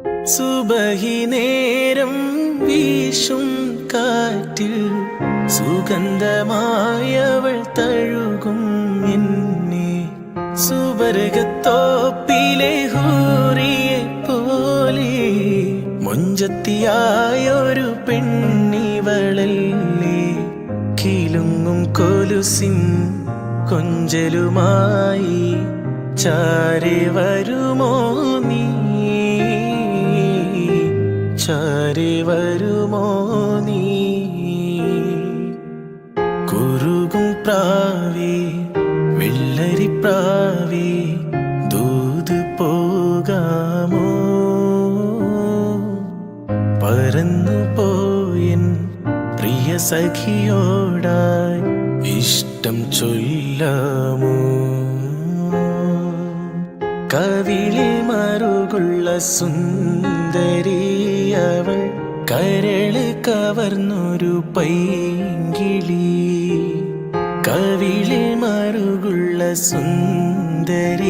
സുബഹി നേരം വീശും കാറ്റിൽ സുഗന്ധമായവൾ തഴുകും എന്നെ. സുവർഗത്തോപ്പിലെ ഹൂറിയെ പോലെ മൊഞ്ചത്തിയായൊരു പെണ്ണിവളല്ലേ. കിലുങ്ങും കൊലുസിൻ കൊഞ്ചലുമായി ചാരെ വരുമോ നീ, ചാരെ വരുമോ നീ. കുറുകും പ്രാവേ വെള്ളരിപ്രാവേ ദൂത് പോകാമോ. പറന്നു പോയൻ പ്രിയ സഖിയോടായി ഇഷ്ടം ചൊല്ലാമോ. കവിളിൽ മറുകുള്ള സുന്ദരിയവൾ കരള് കവർന്നൊരു പൈങ്കിളി. കവിളിൽ മറുകുള്ള സുന്ദരിയവൾ